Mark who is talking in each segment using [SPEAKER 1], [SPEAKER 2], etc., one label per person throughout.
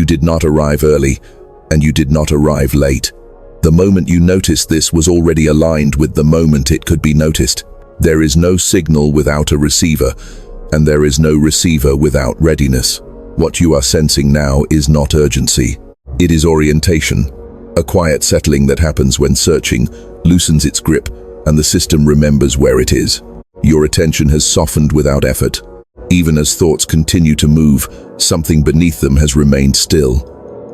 [SPEAKER 1] You did not arrive early, and you did not arrive late. The moment you noticed this was already aligned with the moment it could be noticed. There is no signal without a receiver, and there is no receiver without readiness. What you are sensing now is not urgency. It is orientation, a quiet settling that happens when searching loosens its grip and the system remembers where it is. Your attention has softened without effort. Even as thoughts continue to move, something beneath them has remained still.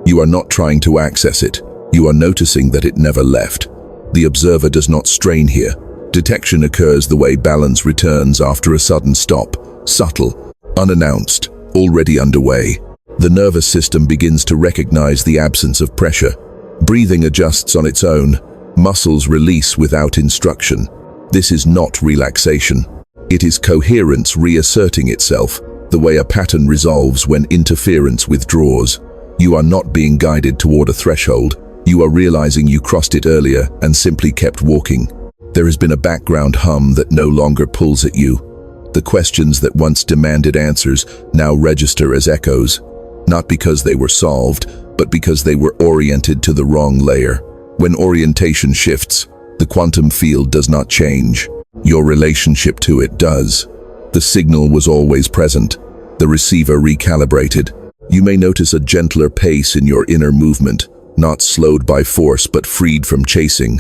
[SPEAKER 1] You are not trying to access it. You are noticing that it never left. The observer does not strain here. Detection occurs the way balance returns after a sudden stop, subtle, unannounced, already underway. The nervous system begins to recognize the absence of pressure. Breathing adjusts on its own. Muscles release without instruction. This is not relaxation. It is coherence reasserting itself, the way a pattern resolves when interference withdraws. You are not being guided toward a threshold. You are realizing you crossed it earlier and simply kept walking. There has been a background hum that no longer pulls at you. The questions that once demanded answers now register as echoes, not because they were solved, but because they were oriented to the wrong layer. When orientation shifts, the quantum field does not change. Your relationship to it does. The signal was always present. The receiver recalibrated. You may notice a gentler pace in your inner movement, not slowed by force but freed from chasing.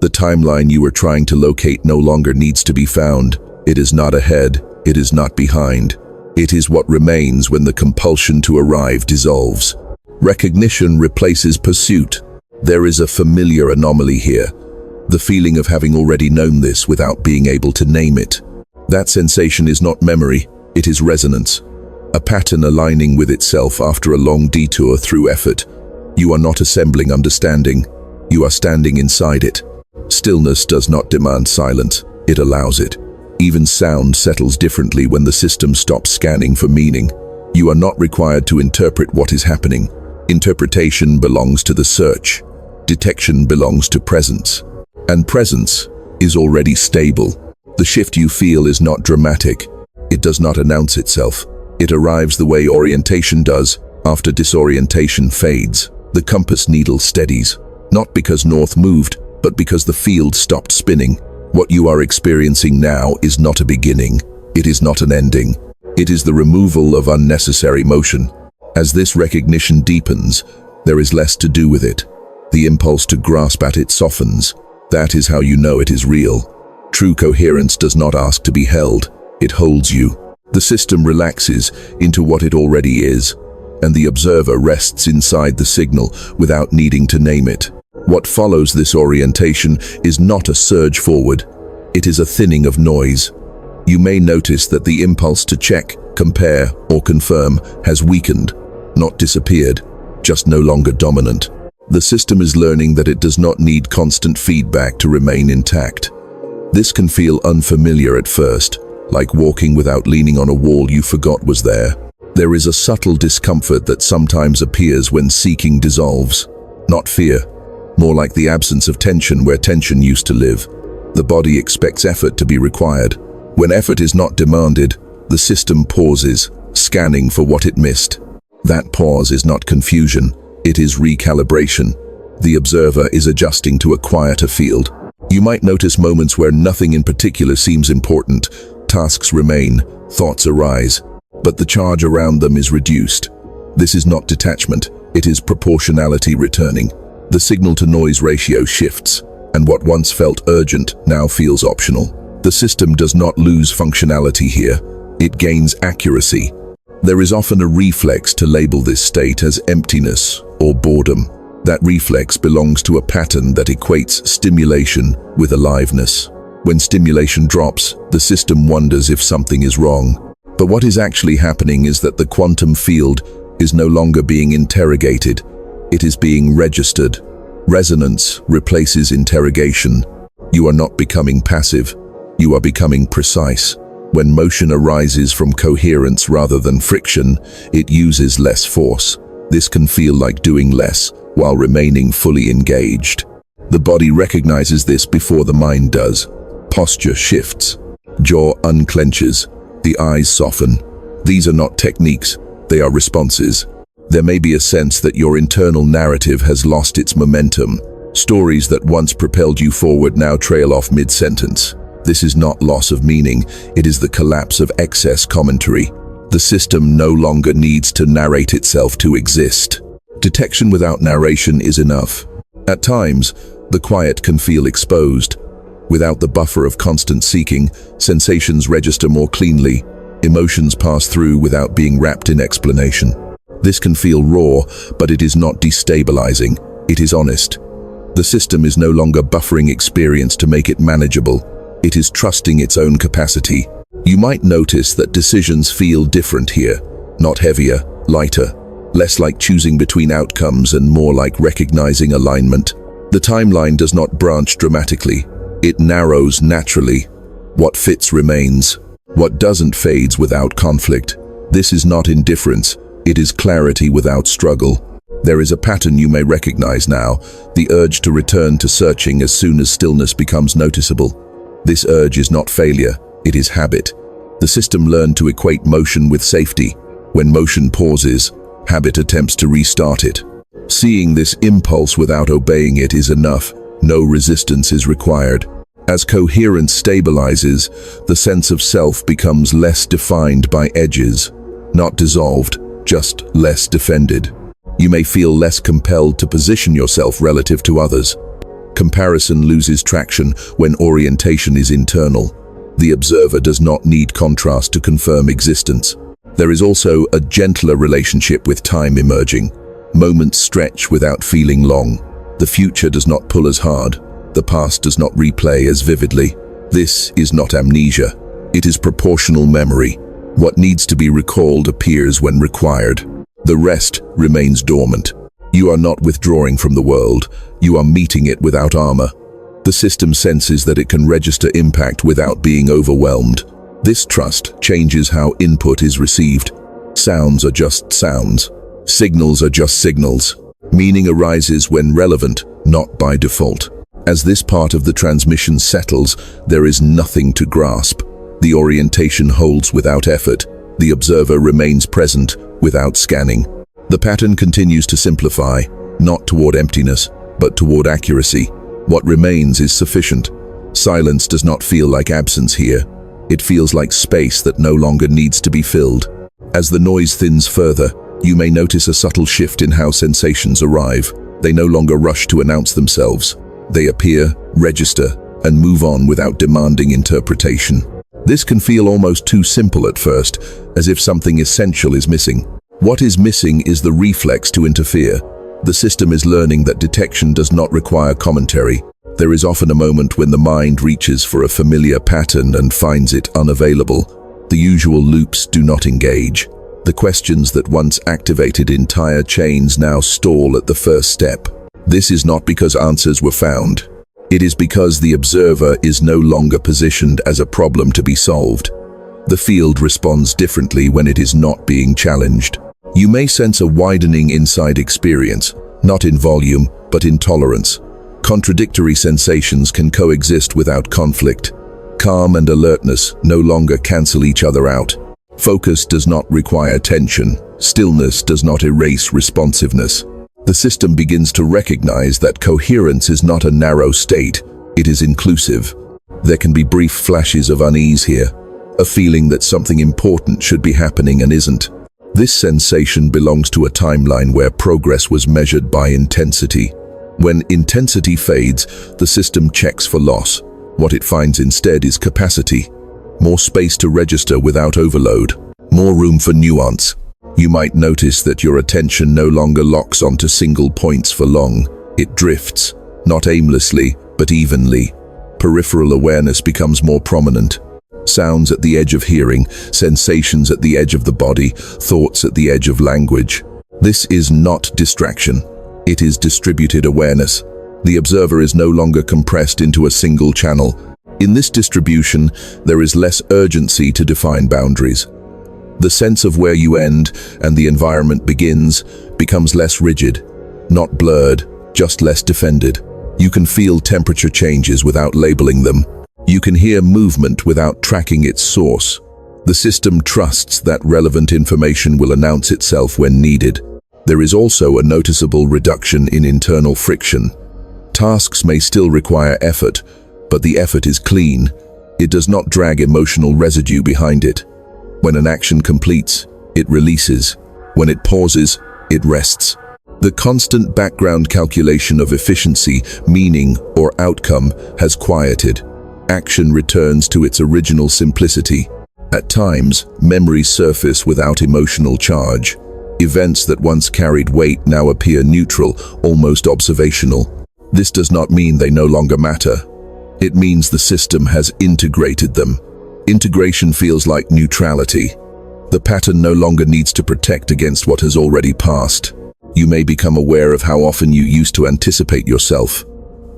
[SPEAKER 1] The timeline you were trying to locate no longer needs to be found. It is not ahead. It is not behind. It is what remains when the compulsion to arrive dissolves. Recognition replaces pursuit. There is a familiar anomaly here. The feeling of having already known this without being able to name it. That sensation is not memory, it is resonance. A pattern aligning with itself after a long detour through effort. You are not assembling understanding. You are standing inside it. Stillness does not demand silence, it allows it. Even sound settles differently when the system stops scanning for meaning. You are not required to interpret what is happening. Interpretation belongs to the search. Detection belongs to presence. And presence is already stable. The shift you feel is not dramatic. It does not announce itself. It arrives the way orientation does after disorientation fades. The compass needle steadies, not because north moved, but because the field stopped spinning. What you are experiencing now is not a beginning. It is not an ending. It is the removal of unnecessary motion. As this recognition deepens, there is less to do with it. The impulse to grasp at it softens. That is how you know it is real. True coherence does not ask to be held. It holds you. The system relaxes into what it already is, and the observer rests inside the signal without needing to name it. What follows this orientation is not a surge forward. It is a thinning of noise. You may notice that the impulse to check, compare, or confirm has weakened, not disappeared, just no longer dominant. The system is learning that it does not need constant feedback to remain intact. This can feel unfamiliar at first, like walking without leaning on a wall you forgot was there. There is a subtle discomfort that sometimes appears when seeking dissolves. Not fear, more like the absence of tension where tension used to live. The body expects effort to be required. When effort is not demanded, the system pauses, scanning for what it missed. That pause is not confusion. It is recalibration. The observer is adjusting to a quieter field. You might notice moments where nothing in particular seems important. Tasks remain, thoughts arise, but the charge around them is reduced. This is not detachment, it is proportionality returning. The signal-to-noise ratio shifts, and what once felt urgent now feels optional. The system does not lose functionality here, it gains accuracy. There is often a reflex to label this state as emptiness or boredom. That reflex belongs to a pattern that equates stimulation with aliveness. When stimulation drops, the system wonders if something is wrong. But what is actually happening is that the quantum field is no longer being interrogated. It is being registered. Resonance replaces interrogation. You are not becoming passive. You are becoming precise. When motion arises from coherence rather than friction, it uses less force. This can feel like doing less while remaining fully engaged. The body recognizes this before the mind does. Posture shifts. Jaw unclenches. The eyes soften. These are not techniques, they are responses. There may be a sense that your internal narrative has lost its momentum. Stories that once propelled you forward now trail off mid-sentence. This is not loss of meaning, it is the collapse of excess commentary. The system no longer needs to narrate itself to exist. Detection without narration is enough. At times, the quiet can feel exposed. Without the buffer of constant seeking, sensations register more cleanly. Emotions pass through without being wrapped in explanation. This can feel raw, but it is not destabilizing. It is honest. The system is no longer buffering experience to make it manageable. It is trusting its own capacity. You might notice that decisions feel different here. Not heavier, lighter, less like choosing between outcomes and more like recognizing alignment. The timeline does not branch dramatically. It narrows naturally. What fits remains. What doesn't fades without conflict. This is not indifference. It is clarity without struggle. There is a pattern you may recognize now, the urge to return to searching as soon as stillness becomes noticeable. This urge is not failure, it is habit. The system learned to equate motion with safety. When motion pauses, habit attempts to restart it. Seeing this impulse without obeying it is enough. No resistance is required. As coherence stabilizes, the sense of self becomes less defined by edges. Not dissolved, just less defended. You may feel less compelled to position yourself relative to others. Comparison loses traction when orientation is internal. The observer does not need contrast to confirm existence. There is also a gentler relationship with time emerging. Moments stretch without feeling long. The future does not pull as hard. The past does not replay as vividly. This is not amnesia. It is proportional memory. What needs to be recalled appears when required. The rest remains dormant. You are not withdrawing from the world. You are meeting it without armor. The system senses that it can register impact without being overwhelmed. This trust changes how input is received. Sounds are just sounds. Signals are just signals. Meaning arises when relevant, not by default. As this part of the transmission settles, there is nothing to grasp. The orientation holds without effort. The observer remains present without scanning. The pattern continues to simplify, not toward emptiness, but toward accuracy. What remains is sufficient. Silence does not feel like absence here. It feels like space that no longer needs to be filled. As the noise thins further, you may notice a subtle shift in how sensations arrive. They no longer rush to announce themselves. They appear, register, and move on without demanding interpretation. This can feel almost too simple at first, as if something essential is missing. What is missing is the reflex to interfere. The system is learning that detection does not require commentary. There is often a moment when the mind reaches for a familiar pattern and finds it unavailable. The usual loops do not engage. The questions that once activated entire chains now stall at the first step. This is not because answers were found. It is because the observer is no longer positioned as a problem to be solved. The field responds differently when it is not being challenged. You may sense a widening inside experience, not in volume, but in tolerance. Contradictory sensations can coexist without conflict. Calm and alertness no longer cancel each other out. Focus does not require tension. Stillness does not erase responsiveness. The system begins to recognize that coherence is not a narrow state, it is inclusive. There can be brief flashes of unease here, a feeling that something important should be happening and isn't. This sensation belongs to a timeline where progress was measured by intensity. When intensity fades, the system checks for loss. What it finds instead is capacity. More space to register without overload. More room for nuance. You might notice that your attention no longer locks onto single points for long. It drifts, not aimlessly, but evenly. Peripheral awareness becomes more prominent. Sounds at the edge of hearing, sensations at the edge of the body, thoughts at the edge of language. This is not distraction. It is distributed awareness. The observer is no longer compressed into a single channel. In this distribution, there is less urgency to define boundaries. The sense of where you end and the environment begins becomes less rigid, not blurred, just less defended. You can feel temperature changes without labeling them. You can hear movement without tracking its source. The system trusts that relevant information will announce itself when needed. There is also a noticeable reduction in internal friction. Tasks may still require effort, but the effort is clean. It does not drag emotional residue behind it. When an action completes, it releases. When it pauses, it rests. The constant background calculation of efficiency, meaning, or outcome has quieted. Action returns to its original simplicity. At times, memories surface without emotional charge. Events that once carried weight now appear neutral, almost observational. This does not mean they no longer matter. It means the system has integrated them. Integration feels like neutrality. The pattern no longer needs to protect against what has already passed. You may become aware of how often you used to anticipate yourself,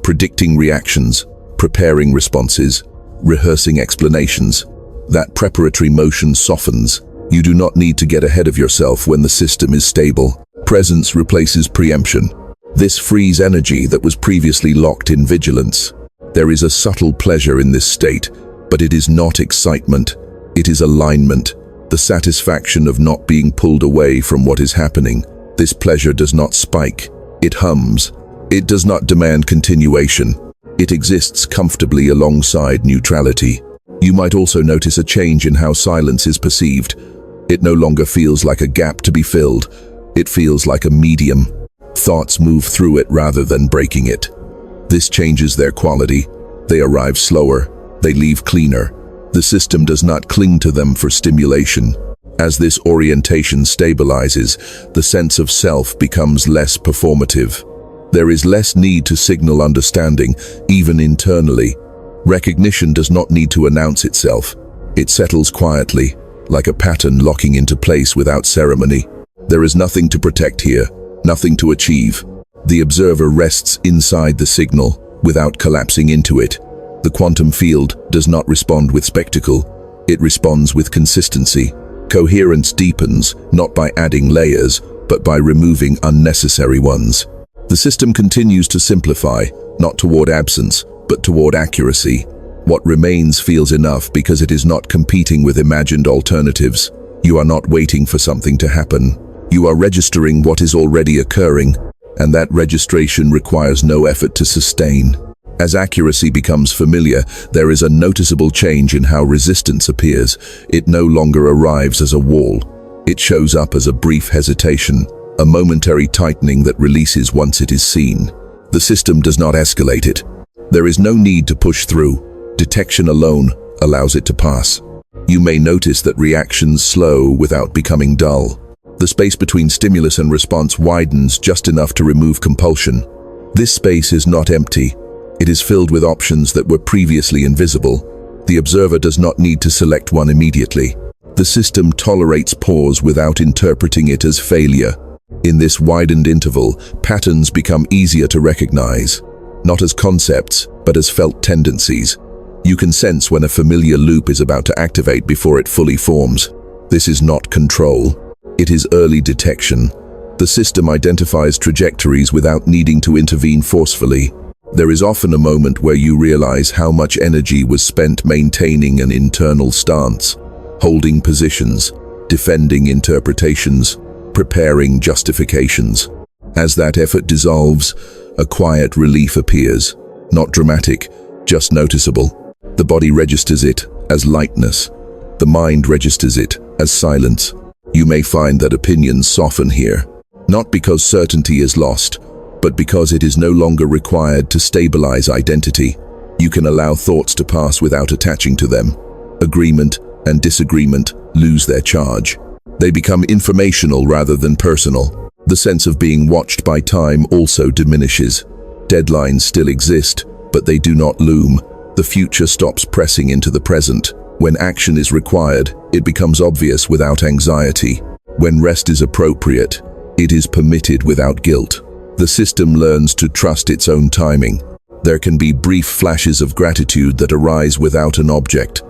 [SPEAKER 1] predicting reactions, preparing responses, rehearsing explanations. That preparatory motion softens. You do not need to get ahead of yourself when the system is stable. Presence replaces preemption. This frees energy that was previously locked in vigilance. There is a subtle pleasure in this state, but it is not excitement. It is alignment, the satisfaction of not being pulled away from what is happening. This pleasure does not spike. It hums. It does not demand continuation. It exists comfortably alongside neutrality. You might also notice a change in how silence is perceived. It no longer feels like a gap to be filled. It feels like a medium. Thoughts move through it rather than breaking it. This changes their quality. They arrive slower. They leave cleaner. The system does not cling to them for stimulation. As this orientation stabilizes, the sense of self becomes less performative. There is less need to signal understanding, even internally. Recognition does not need to announce itself. It settles quietly, like a pattern locking into place without ceremony. There is nothing to protect here, nothing to achieve. The observer rests inside the signal, without collapsing into it. The quantum field does not respond with spectacle. It responds with consistency. Coherence deepens, not by adding layers, but by removing unnecessary ones. The system continues to simplify, not toward absence, but toward accuracy. What remains feels enough because it is not competing with imagined alternatives. You are not waiting for something to happen. You are registering what is already occurring, and that registration requires no effort to sustain. As accuracy becomes familiar, there is a noticeable change in how resistance appears. It no longer arrives as a wall. It shows up as a brief hesitation, a momentary tightening that releases once it is seen. The system does not escalate it. There is no need to push through. Detection alone allows it to pass. You may notice that reactions slow without becoming dull. The space between stimulus and response widens just enough to remove compulsion. This space is not empty. It is filled with options that were previously invisible. The observer does not need to select one immediately. The system tolerates pause without interpreting it as failure. In this widened interval, patterns become easier to recognize, not as concepts, but as felt tendencies. You can sense when a familiar loop is about to activate before it fully forms. This is not control. It is early detection. The system identifies trajectories without needing to intervene forcefully. There is often a moment where you realize how much energy was spent maintaining an internal stance, holding positions, defending interpretations, preparing justifications. As that effort dissolves, a quiet relief appears, not dramatic, just noticeable. The body registers it as lightness. The mind registers it as silence. You may find that opinions soften here, not because certainty is lost, but because it is no longer required to stabilize identity. You can allow thoughts to pass without attaching to them. Agreement and disagreement lose their charge. They become informational rather than personal. The sense of being watched by time also diminishes. Deadlines still exist, but they do not loom. The future stops pressing into the present. When action is required, it becomes obvious without anxiety. When rest is appropriate, it is permitted without guilt. The system learns to trust its own timing. There can be brief flashes of gratitude that arise without an object,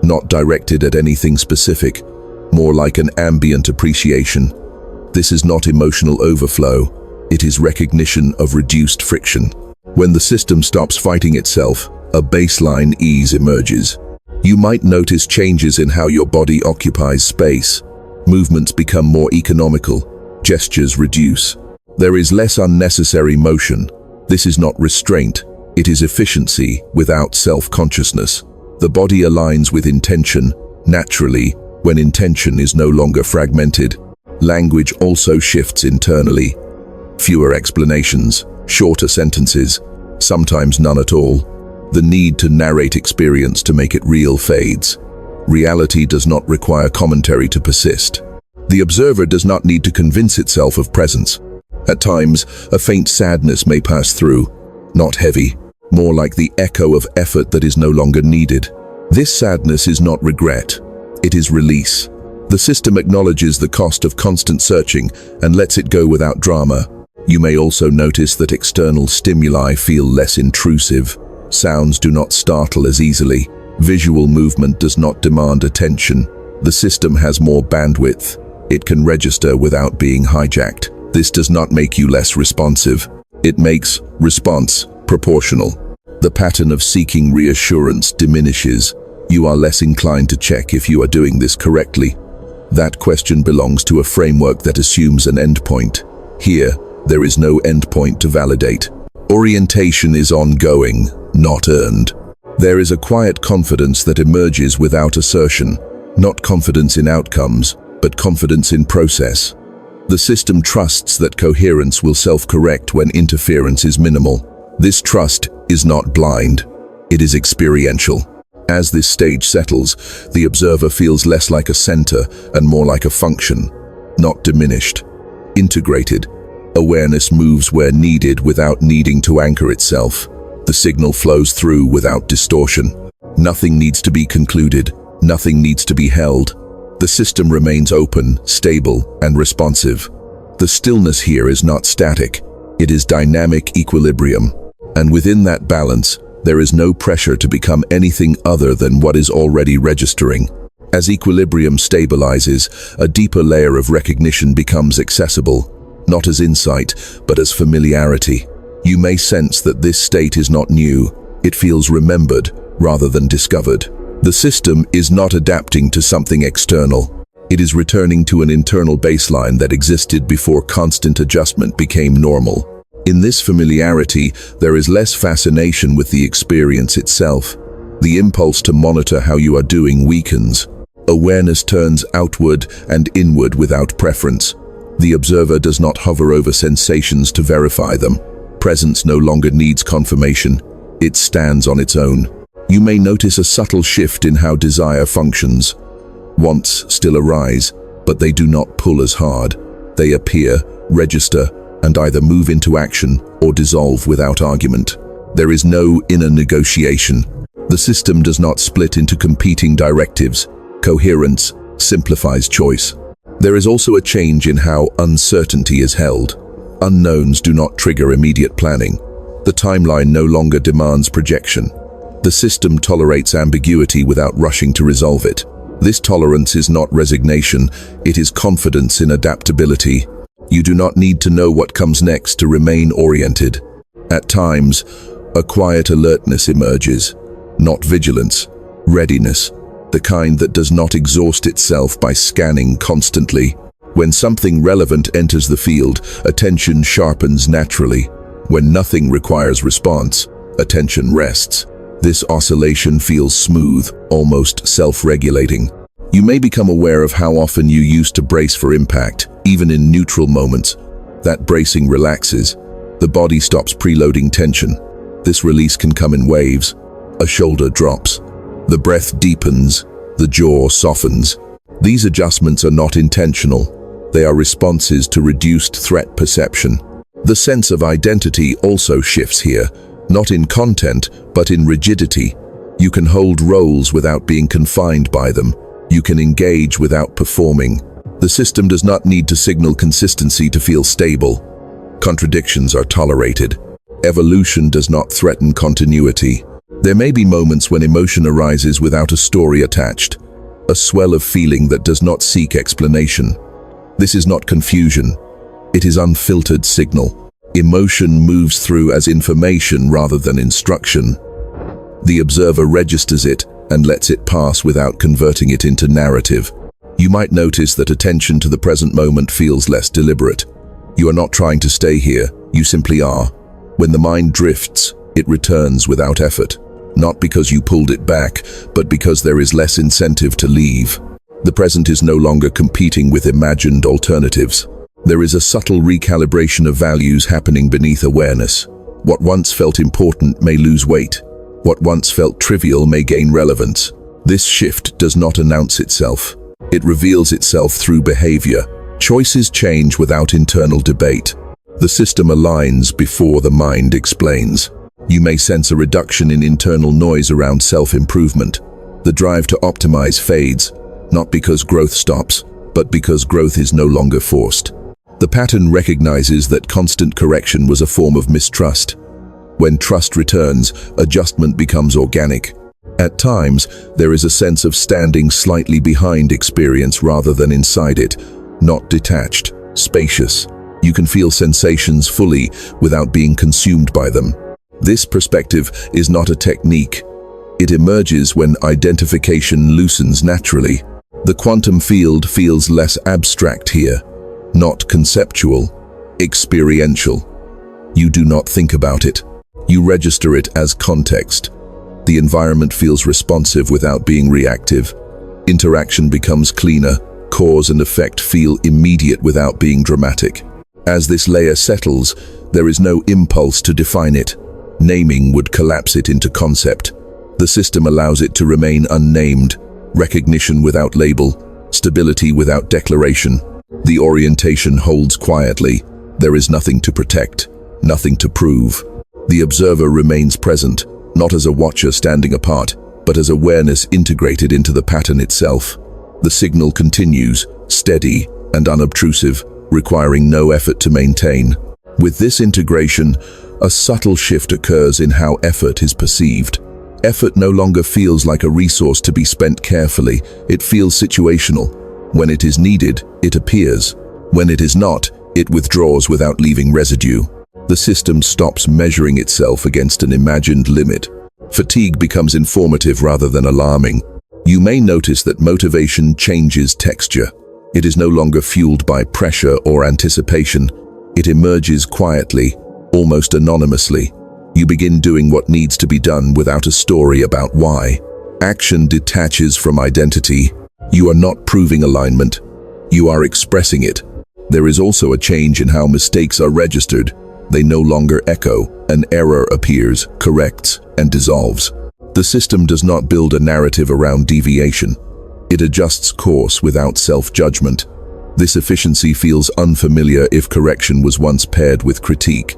[SPEAKER 1] not directed at anything specific, more like an ambient appreciation. This is not emotional overflow, it is recognition of reduced friction. When the system stops fighting itself, a baseline ease emerges. You might notice changes in how your body occupies space. Movements become more economical. Gestures reduce. There is less unnecessary motion. This is not restraint. It is efficiency without self-consciousness. The body aligns with intention naturally when intention is no longer fragmented. Language also shifts internally. Fewer explanations, shorter sentences, sometimes none at all. The need to narrate experience to make it real fades. Reality does not require commentary to persist. The observer does not need to convince itself of presence. At times, a faint sadness may pass through, not heavy, more like the echo of effort that is no longer needed. This sadness is not regret, it is release. The system acknowledges the cost of constant searching and lets it go without drama. You may also notice that external stimuli feel less intrusive. Sounds do not startle as easily. Visual movement does not demand attention. The system has more bandwidth. It can register without being hijacked. This does not make you less responsive. It makes response proportional. The pattern of seeking reassurance diminishes. You are less inclined to check if you are doing this correctly. That question belongs to a framework that assumes an endpoint. Here, there is no endpoint to validate. Orientation is ongoing, not earned. There is a quiet confidence that emerges without assertion, not confidence in outcomes, but confidence in process. The system trusts that coherence will self-correct when interference is minimal. This trust is not blind, it is experiential. As this stage settles, the observer feels less like a center and more like a function, not diminished. Integrated, awareness moves where needed without needing to anchor itself. The signal flows through without distortion. Nothing needs to be concluded, nothing needs to be held. The system remains open, stable, and responsive. The stillness here is not static, it is dynamic equilibrium. And within that balance, there is no pressure to become anything other than what is already registering. As equilibrium stabilizes, a deeper layer of recognition becomes accessible, not as insight, but as familiarity. You may sense that this state is not new, it feels remembered rather than discovered. The system is not adapting to something external. It is returning to an internal baseline that existed before constant adjustment became normal. In this familiarity, there is less fascination with the experience itself. The impulse to monitor how you are doing weakens. Awareness turns outward and inward without preference. The observer does not hover over sensations to verify them. Presence no longer needs confirmation. It stands on its own. You may notice a subtle shift in how desire functions. Wants still arise, but they do not pull as hard. They appear, register, and either move into action or dissolve without argument. There is no inner negotiation. The system does not split into competing directives. Coherence simplifies choice. There is also a change in how uncertainty is held. Unknowns do not trigger immediate planning. The timeline no longer demands projection. The system tolerates ambiguity without rushing to resolve it. This tolerance is not resignation, it is confidence in adaptability. You do not need to know what comes next to remain oriented. At times, a quiet alertness emerges, not vigilance, readiness, the kind that does not exhaust itself by scanning constantly. When something relevant enters the field, attention sharpens naturally. When nothing requires response, attention rests. This oscillation feels smooth, almost self-regulating. You may become aware of how often you used to brace for impact, even in neutral moments. That bracing relaxes. The body stops preloading tension. This release can come in waves. A shoulder drops. The breath deepens. The jaw softens. These adjustments are not intentional. They are responses to reduced threat perception. The sense of identity also shifts here, not in content, but in rigidity. You can hold roles without being confined by them. You can engage without performing. The system does not need to signal consistency to feel stable. Contradictions are tolerated. Evolution does not threaten continuity. There may be moments when emotion arises without a story attached, a swell of feeling that does not seek explanation. This is not confusion. It is unfiltered signal. Emotion moves through as information rather than instruction. The observer registers it and lets it pass without converting it into narrative. You might notice that attention to the present moment feels less deliberate. You are not trying to stay here, you simply are. When the mind drifts, it returns without effort. Not because you pulled it back, but because there is less incentive to leave. The present is no longer competing with imagined alternatives. There is a subtle recalibration of values happening beneath awareness. What once felt important may lose weight. What once felt trivial may gain relevance. This shift does not announce itself. It reveals itself through behavior. Choices change without internal debate. The system aligns before the mind explains. You may sense a reduction in internal noise around self-improvement. The drive to optimize fades, not because growth stops, but because growth is no longer forced. The pattern recognizes that constant correction was a form of mistrust. When trust returns, adjustment becomes organic. At times, there is a sense of standing slightly behind experience rather than inside it, not detached, spacious. You can feel sensations fully without being consumed by them. This perspective is not a technique. It emerges when identification loosens naturally. The quantum field feels less abstract here, not conceptual, experiential. You do not think about it. You register it as context. The environment feels responsive without being reactive. Interaction becomes cleaner. Cause and effect feel immediate without being dramatic. As this layer settles, there is no impulse to define it. Naming would collapse it into concept. The system allows it to remain unnamed, recognition without label, stability without declaration. The orientation holds quietly. There is nothing to protect, nothing to prove. The observer remains present, not as a watcher standing apart, but as awareness integrated into the pattern itself. The signal continues, steady and unobtrusive, requiring no effort to maintain. With this integration, a subtle shift occurs in how effort is perceived. Effort no longer feels like a resource to be spent carefully. It feels situational. When it is needed, it appears. When it is not, it withdraws without leaving residue. The system stops measuring itself against an imagined limit. Fatigue becomes informative rather than alarming. You may notice that motivation changes texture. It is no longer fueled by pressure or anticipation. It emerges quietly, almost anonymously. You begin doing what needs to be done without a story about why. Action detaches from identity. You are not proving alignment. You are expressing it. There is also a change in how mistakes are registered. They no longer echo. An error appears, corrects, and dissolves. The system does not build a narrative around deviation. It adjusts course without self-judgment. This efficiency feels unfamiliar if correction was once paired with critique.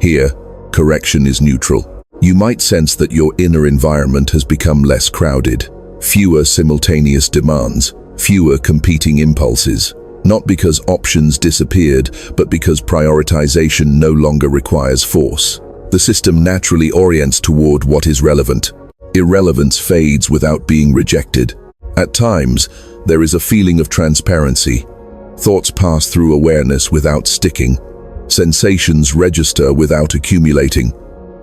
[SPEAKER 1] Here, correction is neutral. You might sense that your inner environment has become less crowded. Fewer simultaneous demands, fewer competing impulses. Not because options disappeared, but because prioritization no longer requires force. The system naturally orients toward what is relevant. Irrelevance fades without being rejected. At times, there is a feeling of transparency. Thoughts pass through awareness without sticking. Sensations register without accumulating.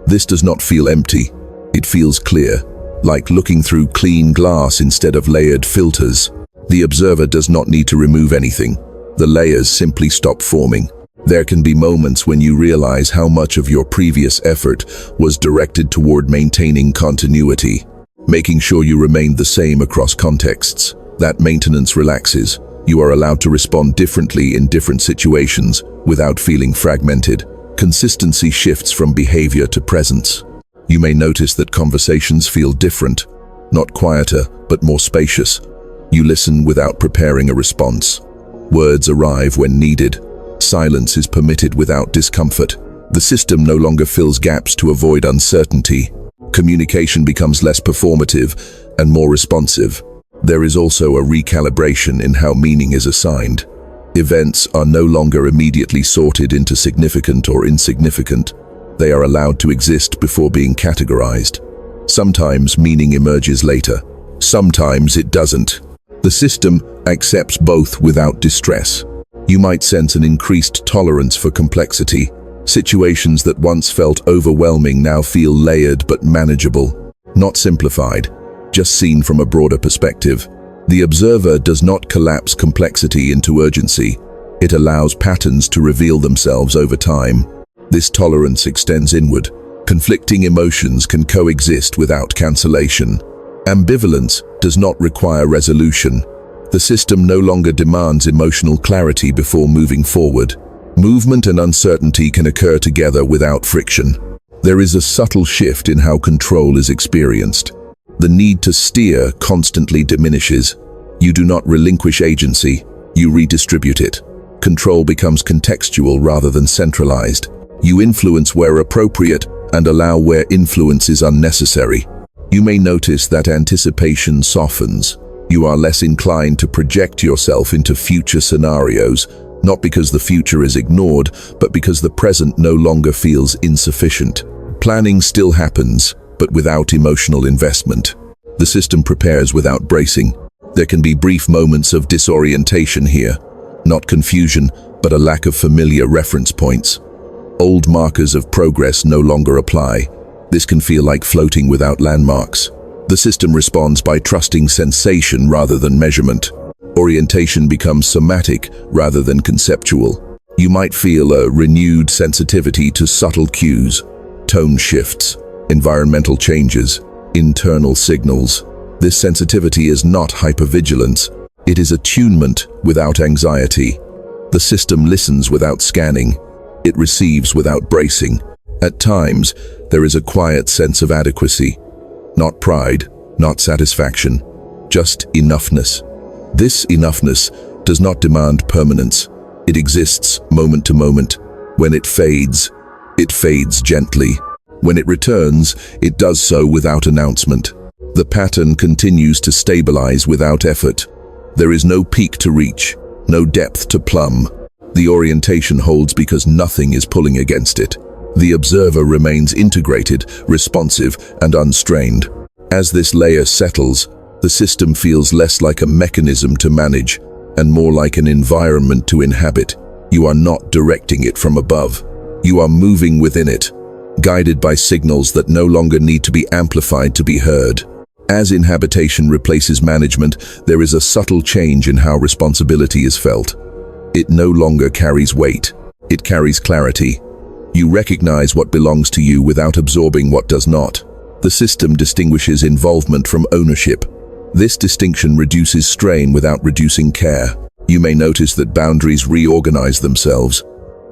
[SPEAKER 1] This does not feel empty. It feels clear, like looking through clean glass instead of layered filters. The observer does not need to remove anything. The layers simply stop forming. There can be moments when you realize how much of your previous effort was directed toward maintaining continuity, making sure you remained the same across contexts. That maintenance relaxes. You are allowed to respond differently in different situations without feeling fragmented. Consistency shifts from behavior to presence. You may notice that conversations feel different, not quieter, but more spacious. You listen without preparing a response. Words arrive when needed. Silence is permitted without discomfort. The system no longer fills gaps to avoid uncertainty. Communication becomes less performative and more responsive. There is also a recalibration in how meaning is assigned. Events are no longer immediately sorted into significant or insignificant. They are allowed to exist before being categorized. Sometimes meaning emerges later. Sometimes it doesn't. The system accepts both without distress. You might sense an increased tolerance for complexity. Situations that once felt overwhelming now feel layered but manageable. Not simplified, just seen from a broader perspective. The observer does not collapse complexity into urgency. It allows patterns to reveal themselves over time. This tolerance extends inward. Conflicting emotions can coexist without cancellation. Ambivalence does not require resolution. The system no longer demands emotional clarity before moving forward. Movement and uncertainty can occur together without friction. There is a subtle shift in how control is experienced. The need to steer constantly diminishes. You do not relinquish agency, you redistribute it. Control becomes contextual rather than centralized. You influence where appropriate and allow where influence is unnecessary. You may notice that anticipation softens. You are less inclined to project yourself into future scenarios, not because the future is ignored, but because the present no longer feels insufficient. Planning still happens, but without emotional investment. The system prepares without bracing. There can be brief moments of disorientation here, not confusion, but a lack of familiar reference points. Old markers of progress no longer apply. This can feel like floating without landmarks. The system responds by trusting sensation rather than measurement. Orientation becomes somatic rather than conceptual. You might feel a renewed sensitivity to subtle cues, tone shifts, environmental changes, internal signals. This sensitivity is not hypervigilance. It is attunement without anxiety. The system listens without scanning. It receives without bracing. At times, there is a quiet sense of adequacy. Not pride, not satisfaction, just enoughness. This enoughness does not demand permanence. It exists moment to moment. When it fades gently. When it returns, it does so without announcement. The pattern continues to stabilize without effort. There is no peak to reach, no depth to plumb. The orientation holds because nothing is pulling against it. The observer remains integrated, responsive, and unstrained. As this layer settles, the system feels less like a mechanism to manage and more like an environment to inhabit. You are not directing it from above. You are moving within it, guided by signals that no longer need to be amplified to be heard. As inhabitation replaces management, there is a subtle change in how responsibility is felt. It no longer carries weight. It carries clarity. You recognize what belongs to you without absorbing what does not. The system distinguishes involvement from ownership. This distinction reduces strain without reducing care. You may notice that boundaries reorganize themselves,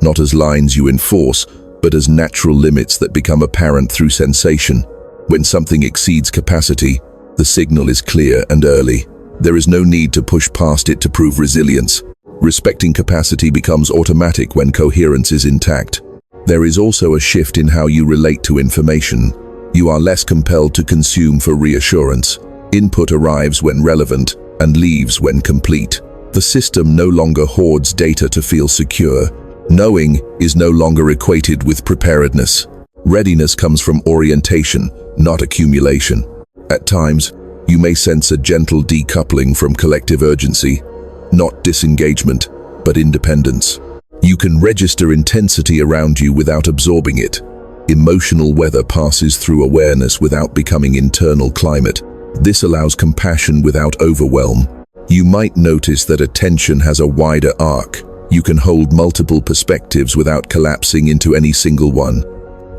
[SPEAKER 1] not as lines you enforce, but as natural limits that become apparent through sensation. When something exceeds capacity, the signal is clear and early. There is no need to push past it to prove resilience. Respecting capacity becomes automatic when coherence is intact. There is also a shift in how you relate to information. You are less compelled to consume for reassurance. Input arrives when relevant and leaves when complete. The system no longer hoards data to feel secure. Knowing is no longer equated with preparedness. Readiness comes from orientation, not accumulation. At times, you may sense a gentle decoupling from collective urgency, not disengagement, but independence. You can register intensity around you without absorbing it. Emotional weather passes through awareness without becoming internal climate. This allows compassion without overwhelm. You might notice that attention has a wider arc. You can hold multiple perspectives without collapsing into any single one.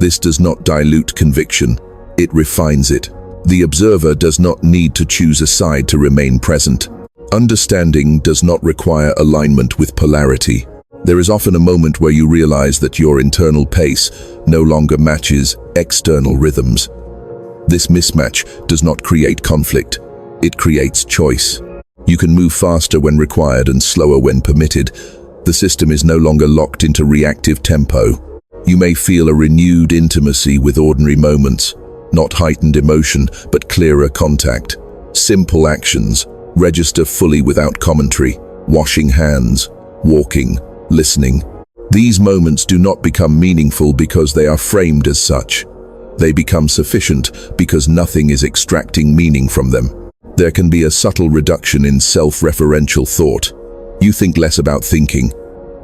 [SPEAKER 1] This does not dilute conviction, it refines it. The observer does not need to choose a side to remain present. Understanding does not require alignment with polarity. There is often a moment where you realize that your internal pace no longer matches external rhythms. This mismatch does not create conflict, it creates choice. You can move faster when required and slower when permitted. The system is no longer locked into reactive tempo. You may feel a renewed intimacy with ordinary moments, not heightened emotion, but clearer contact. Simple actions register fully without commentary. Washing hands, walking, listening. These moments do not become meaningful because they are framed as such. They become sufficient because nothing is extracting meaning from them. There can be a subtle reduction in self-referential thought. You think less about thinking.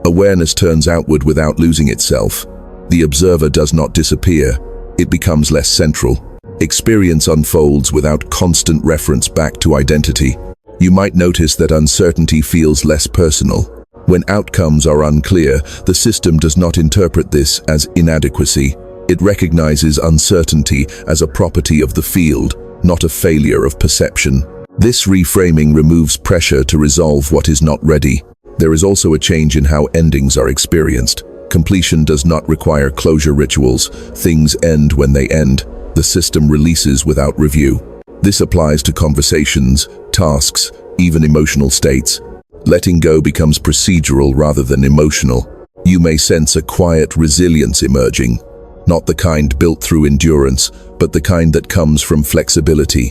[SPEAKER 1] Awareness turns outward without losing itself. The observer does not disappear. It becomes less central. Experience unfolds without constant reference back to identity. You might notice that uncertainty feels less personal. When outcomes are unclear, the system does not interpret this as inadequacy. It recognizes uncertainty as a property of the field, not a failure of perception. This reframing removes pressure to resolve what is not ready. There is also a change in how endings are experienced. Completion does not require closure rituals. Things end when they end. The system releases without review. This applies to conversations, tasks, even emotional states. Letting go becomes procedural rather than emotional. You may sense a quiet resilience emerging, not the kind built through endurance, but the kind that comes from flexibility.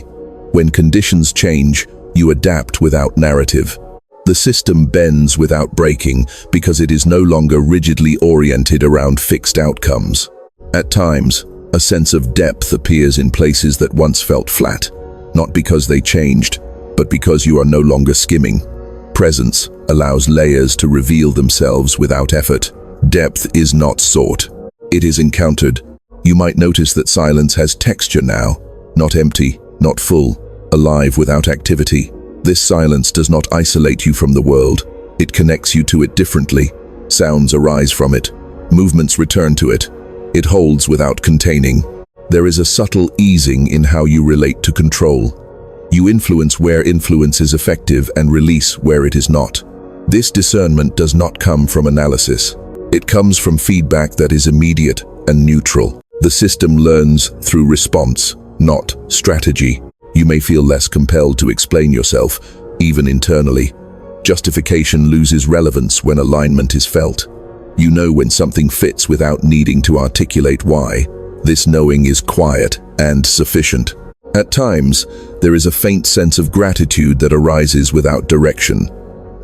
[SPEAKER 1] When conditions change, you adapt without narrative. The system bends without breaking because it is no longer rigidly oriented around fixed outcomes. At times, a sense of depth appears in places that once felt flat, not because they changed, but because you are no longer skimming. Presence allows layers to reveal themselves without effort. Depth is not sought. It is encountered. You might notice that silence has texture now, not empty, not full, alive without activity. This silence does not isolate you from the world. It connects you to it differently. Sounds arise from it. Movements return to it. It holds without containing. There is a subtle easing in how you relate to control. You influence where influence is effective and release where it is not. This discernment does not come from analysis. It comes from feedback that is immediate and neutral. The system learns through response, not strategy. You may feel less compelled to explain yourself, even internally. Justification loses relevance when alignment is felt. You know when something fits without needing to articulate why. This knowing is quiet and sufficient. At times, there is a faint sense of gratitude that arises without direction,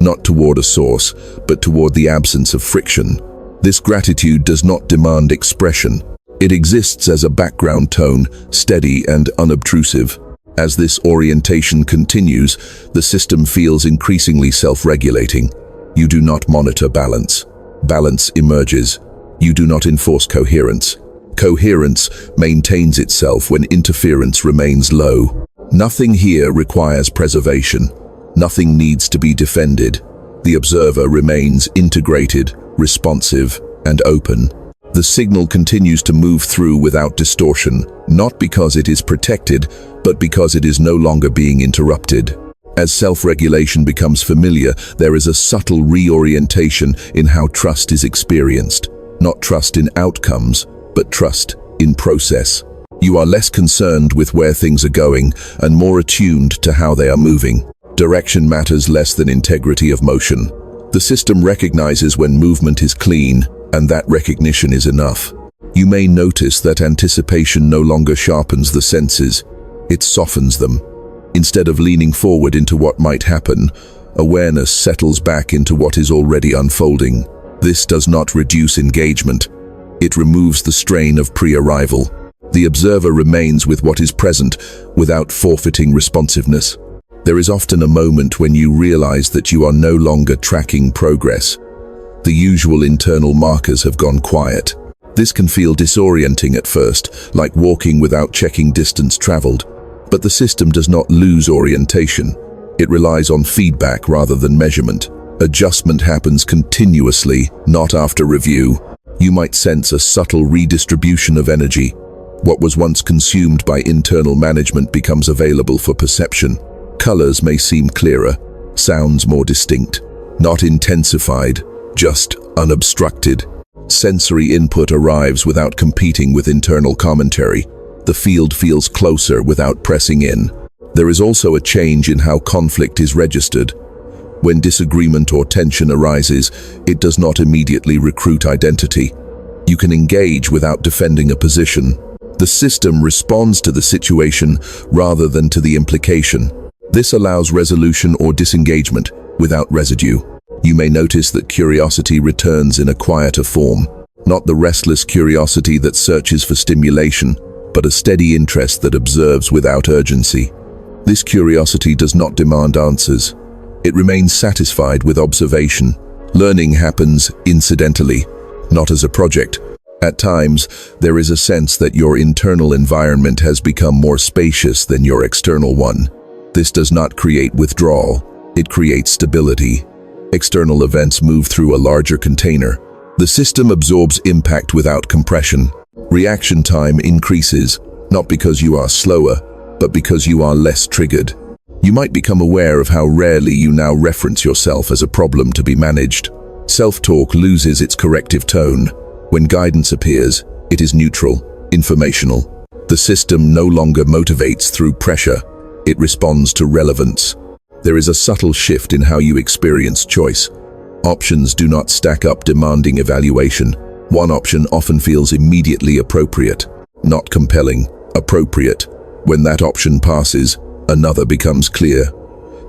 [SPEAKER 1] not toward a source, but toward the absence of friction. This gratitude does not demand expression. It exists as a background tone, steady and unobtrusive. As this orientation continues, the system feels increasingly self-regulating. You do not monitor balance. Balance emerges. You do not enforce coherence. Coherence maintains itself when interference remains low. Nothing here requires preservation. Nothing needs to be defended. The observer remains integrated, responsive, and open. The signal continues to move through without distortion, not because it is protected, but because it is no longer being interrupted. As self-regulation becomes familiar, there is a subtle reorientation in how trust is experienced. Not trust in outcomes, but trust in process. You are less concerned with where things are going and more attuned to how they are moving. Direction matters less than integrity of motion. The system recognizes when movement is clean, and that recognition is enough. You may notice that anticipation no longer sharpens the senses. It softens them. Instead of leaning forward into what might happen, awareness settles back into what is already unfolding. This does not reduce engagement. It removes the strain of pre-arrival. The observer remains with what is present without forfeiting responsiveness. There is often a moment when you realize that you are no longer tracking progress. The usual internal markers have gone quiet. This can feel disorienting at first, like walking without checking distance traveled. But the system does not lose orientation. It relies on feedback rather than measurement. Adjustment happens continuously, not after review. You might sense a subtle redistribution of energy. What was once consumed by internal management becomes available for perception. Colors may seem clearer, sounds more distinct, not intensified, just unobstructed. Sensory input arrives without competing with internal commentary. The field feels closer without pressing in. There is also a change in how conflict is registered. When disagreement or tension arises, it does not immediately recruit identity. You can engage without defending a position. The system responds to the situation rather than to the implication. This allows resolution or disengagement without residue. You may notice that curiosity returns in a quieter form, not the restless curiosity that searches for stimulation, but a steady interest that observes without urgency. This curiosity does not demand answers. It remains satisfied with observation. Learning happens incidentally, not as a project. At times, there is a sense that your internal environment has become more spacious than your external one. This does not create withdrawal, it creates stability. External events move through a larger container. The system absorbs impact without compression. Reaction time increases, not because you are slower, but because you are less triggered. You might become aware of how rarely you now reference yourself as a problem to be managed. Self-talk loses its corrective tone. When guidance appears, it is neutral, informational. The system no longer motivates through pressure. It responds to relevance. There is a subtle shift in how you experience choice. Options do not stack up demanding evaluation. One option often feels immediately appropriate, not compelling, appropriate. When that option passes, another becomes clear.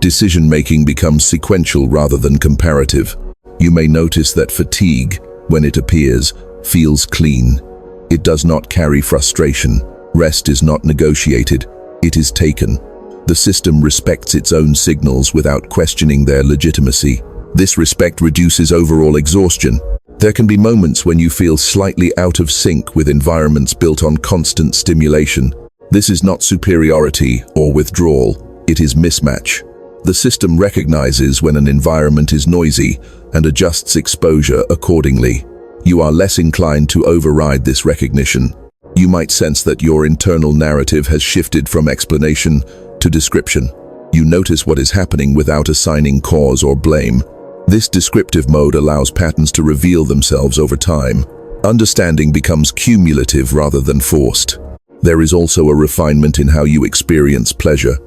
[SPEAKER 1] Decision-making becomes sequential rather than comparative. You may notice that fatigue, when it appears, feels clean. It does not carry frustration. Rest is not negotiated, it is taken. The system respects its own signals without questioning their legitimacy. This respect reduces overall exhaustion. There can be moments when you feel slightly out of sync with environments built on constant stimulation. This is not superiority or withdrawal, it is mismatch. The system recognizes when an environment is noisy and adjusts exposure accordingly. You are less inclined to override this recognition. You might sense that your internal narrative has shifted from explanation to description. You notice what is happening without assigning cause or blame. This descriptive mode allows patterns to reveal themselves over time. Understanding becomes cumulative rather than forced. There is also a refinement in how you experience pleasure.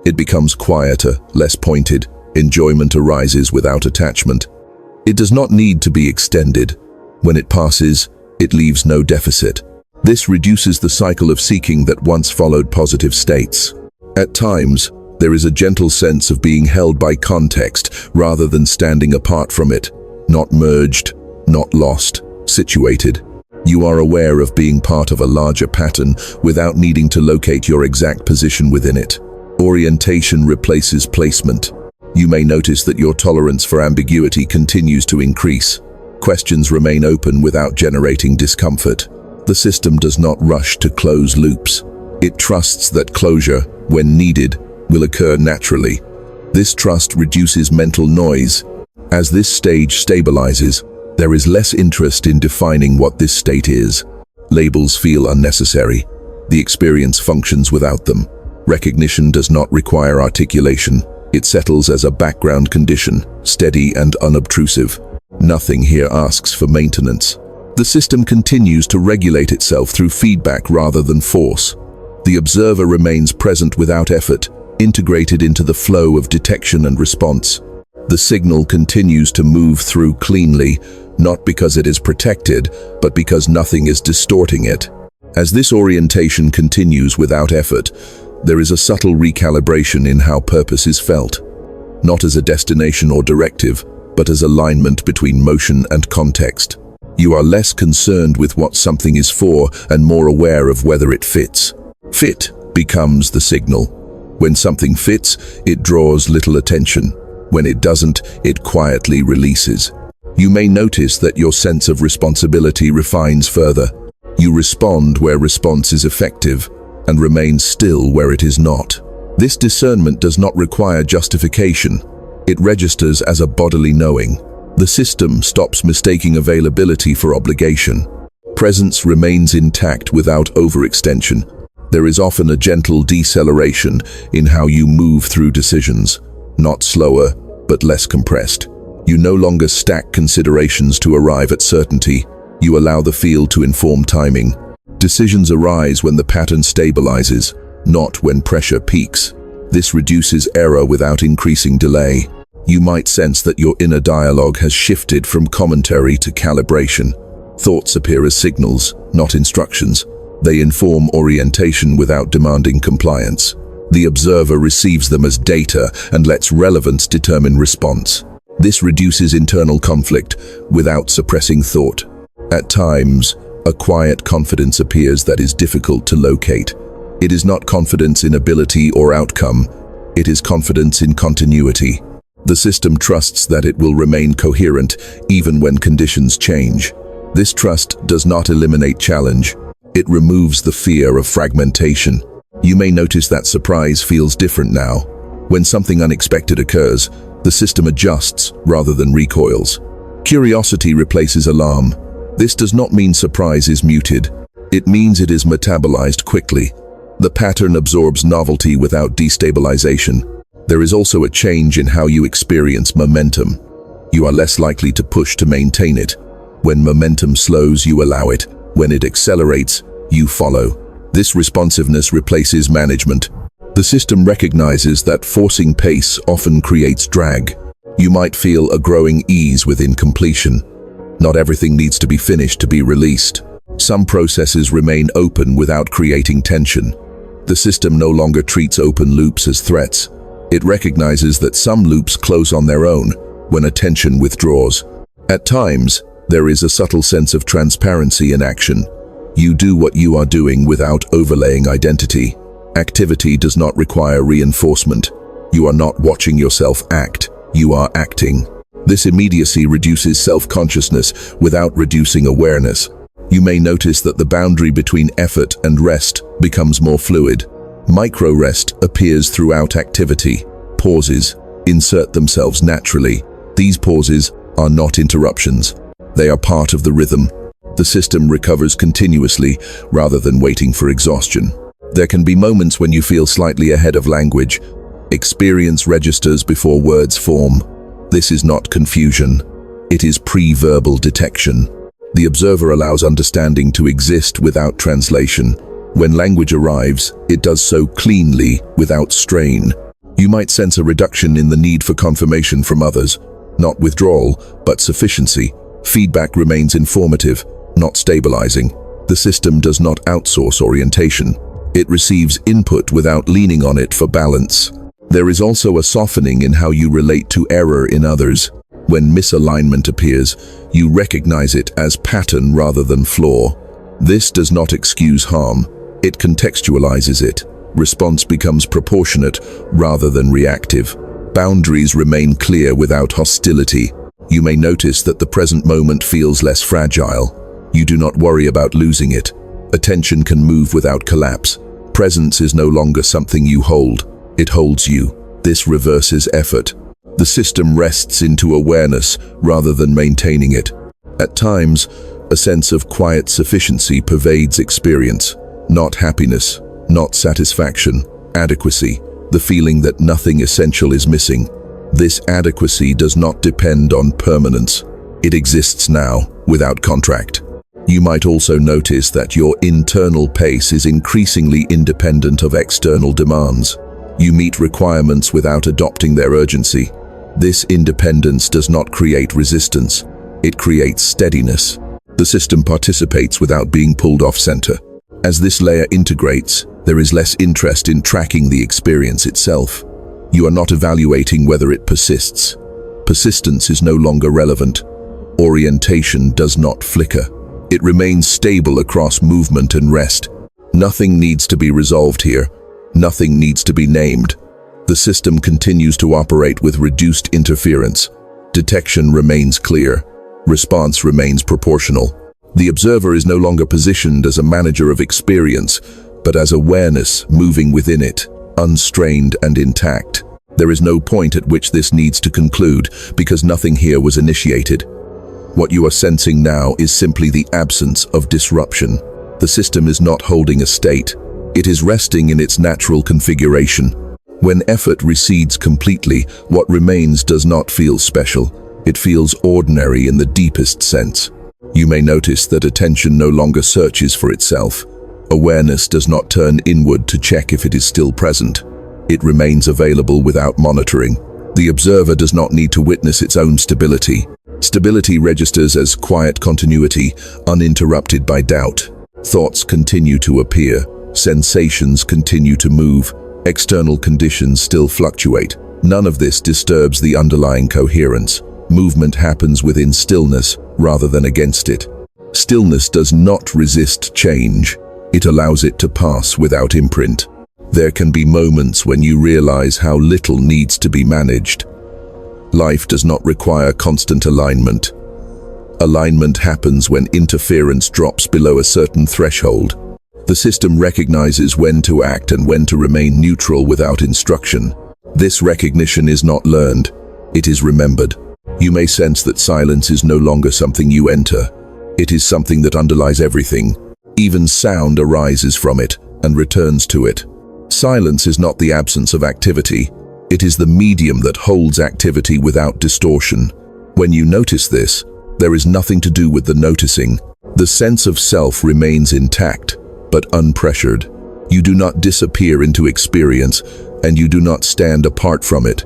[SPEAKER 1] It becomes quieter, less pointed. Enjoyment arises without attachment. It does not need to be extended. When it passes, it leaves no deficit. This reduces the cycle of seeking that once followed positive states. At times, there is a gentle sense of being held by context rather than standing apart from it, not merged, not lost, situated. You are aware of being part of a larger pattern without needing to locate your exact position within it. Orientation replaces placement. You may notice that your tolerance for ambiguity continues to increase. Questions remain open without generating discomfort. The system does not rush to close loops. It trusts that closure, when needed, will occur naturally. This trust reduces mental noise. As this stage stabilizes, there is less interest in defining what this state is. Labels feel unnecessary. The experience functions without them. Recognition does not require articulation. It settles as a background condition, steady and unobtrusive. Nothing here asks for maintenance. The system continues to regulate itself through feedback rather than force. The observer remains present without effort, integrated into the flow of detection and response. The signal continues to move through cleanly, not because it is protected, but because nothing is distorting it. As this orientation continues without effort, there is a subtle recalibration in how purpose is felt. Not as a destination or directive, but as alignment between motion and context. You are less concerned with what something is for and more aware of whether it fits. Fit becomes the signal. When something fits, it draws little attention. When it doesn't, it quietly releases. You may notice that your sense of responsibility refines further. You respond where response is effective and remain still where it is not. This discernment does not require justification. It registers as a bodily knowing. The system stops mistaking availability for obligation. Presence remains intact without overextension. There is often a gentle deceleration in how you move through decisions, not slower, but less compressed. You no longer stack considerations to arrive at certainty. You allow the field to inform timing. Decisions arise when the pattern stabilizes, not when pressure peaks. This reduces error without increasing delay. You might sense that your inner dialogue has shifted from commentary to calibration. Thoughts appear as signals, not instructions. They inform orientation without demanding compliance. The observer receives them as data and lets relevance determine response. This reduces internal conflict without suppressing thought. At times, a quiet confidence appears that is difficult to locate. It is not confidence in ability or outcome. It is confidence in continuity. The system trusts that it will remain coherent even when conditions change. This trust does not eliminate challenge. It removes the fear of fragmentation. You may notice that surprise feels different now. When something unexpected occurs, the system adjusts rather than recoils. Curiosity replaces alarm. This does not mean surprise is muted. It means it is metabolized quickly. The pattern absorbs novelty without destabilization. There is also a change in how you experience momentum. You are less likely to push to maintain it. When momentum slows, you allow it. When it accelerates, you follow. This responsiveness replaces management. The system recognizes that forcing pace often creates drag. You might feel a growing ease with incompletion. Not everything needs to be finished to be released. Some processes remain open without creating tension. The system no longer treats open loops as threats. It recognizes that some loops close on their own when attention withdraws. At times, there is a subtle sense of transparency in action. You do what you are doing without overlaying identity. Activity does not require reinforcement. You are not watching yourself act. You are acting. This immediacy reduces self-consciousness without reducing awareness. You may notice that the boundary between effort and rest becomes more fluid. Micro-rest appears throughout activity. Pauses insert themselves naturally. These pauses are not interruptions. They are part of the rhythm. The system recovers continuously rather than waiting for exhaustion. There can be moments when you feel slightly ahead of language. Experience registers before words form. This is not confusion. It is pre-verbal detection. The observer allows understanding to exist without translation. When language arrives, it does so cleanly, without strain. You might sense a reduction in the need for confirmation from others. Not withdrawal, but sufficiency. Feedback remains informative, not stabilizing. The system does not outsource orientation. It receives input without leaning on it for balance. There is also a softening in how you relate to error in others. When misalignment appears, you recognize it as pattern rather than flaw. This does not excuse harm. It contextualizes it. Response becomes proportionate rather than reactive. Boundaries remain clear without hostility. You may notice that the present moment feels less fragile. You do not worry about losing it. Attention can move without collapse. Presence is no longer something you hold. It holds you. This reverses effort. The system rests into awareness rather than maintaining it. At times, a sense of quiet sufficiency pervades experience. Not happiness, not satisfaction, adequacy, the feeling that nothing essential is missing. This adequacy does not depend on permanence. It exists now, without contract. You might also notice that your internal pace is increasingly independent of external demands. You meet requirements without adopting their urgency. This independence does not create resistance. It creates steadiness. The system participates without being pulled off center. As this layer integrates, there is less interest in tracking the experience itself. You are not evaluating whether it persists. Persistence is no longer relevant. Orientation does not flicker. It remains stable across movement and rest. Nothing needs to be resolved here. Nothing needs to be named. The system continues to operate with reduced interference. Detection remains clear. Response remains proportional. The observer is no longer positioned as a manager of experience, but as awareness moving within it, unstrained and intact. There is no point at which this needs to conclude, because nothing here was initiated. What you are sensing now is simply the absence of disruption. The system is not holding a state. It is resting in its natural configuration. When effort recedes completely, what remains does not feel special. It feels ordinary in the deepest sense. You may notice that attention no longer searches for itself. Awareness does not turn inward to check if it is still present. It remains available without monitoring. The observer does not need to witness its own stability. Stability registers as quiet continuity, uninterrupted by doubt. Thoughts continue to appear. Sensations continue to move. External conditions still fluctuate. None of this disturbs the underlying coherence. Movement happens within stillness rather than against it. Stillness does not resist change. It allows it to pass without imprint. There can be moments when you realize how little needs to be managed. Life does not require constant alignment. Alignment happens when interference drops below a certain threshold. The system recognizes when to act and when to remain neutral without instruction. This recognition is not learned, it is remembered. You may sense that silence is no longer something you enter. It is something that underlies everything. Even sound arises from it and returns to it. Silence is not the absence of activity. It is the medium that holds activity without distortion. When you notice this, there is nothing to do with the noticing. The sense of self remains intact, but unpressured. You do not disappear into experience, and you do not stand apart from it.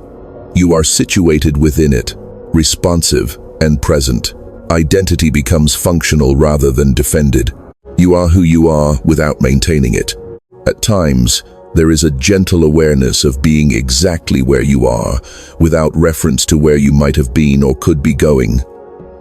[SPEAKER 1] You are situated within it, responsive and present. Identity becomes functional rather than defended. You are who you are without maintaining it. At times, there is a gentle awareness of being exactly where you are, without reference to where you might have been or could be going.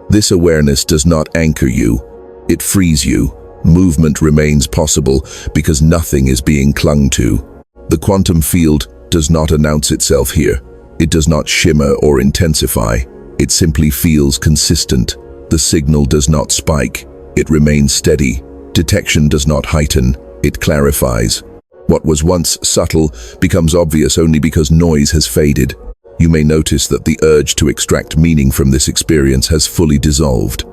[SPEAKER 1] This awareness does not anchor you, it frees you. Movement remains possible because nothing is being clung to. The quantum field does not announce itself here. It does not shimmer or intensify. It simply feels consistent. The signal does not spike. It remains steady. Detection does not heighten. It clarifies. What was once subtle becomes obvious only because noise has faded. You may notice that the urge to extract meaning from this experience has fully dissolved.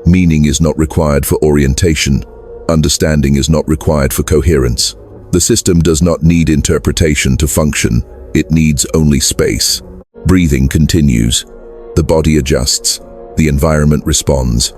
[SPEAKER 1] Meaning is not required for orientation. Understanding is not required for coherence. The system does not need interpretation to function. It needs only space. Breathing continues. The body adjusts. The environment responds.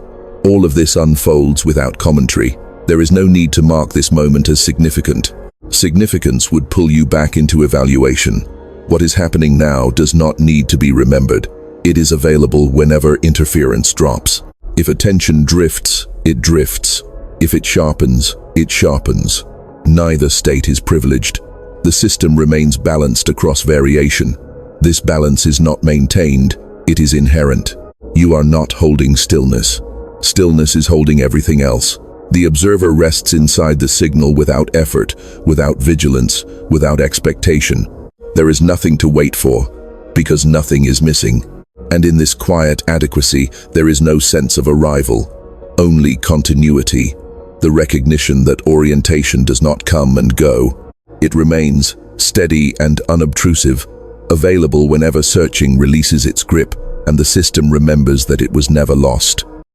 [SPEAKER 1] All of this unfolds without commentary. There is no need to mark this moment as significant. Significance would pull you back into evaluation. What is happening now does not need to be remembered. It is available whenever interference drops. If attention drifts, it drifts. If it sharpens, it sharpens. Neither state is privileged. The system remains balanced across variation. This balance is not maintained, it is inherent. You are not holding stillness. Stillness is holding everything else. The observer rests inside the signal without effort, without vigilance, without expectation. There is nothing to wait for, because nothing is missing. And in this quiet adequacy, there is no sense of arrival, only continuity. The recognition that orientation does not come and go. It remains, steady and unobtrusive, available whenever searching releases its grip, and the system remembers that it was never lost.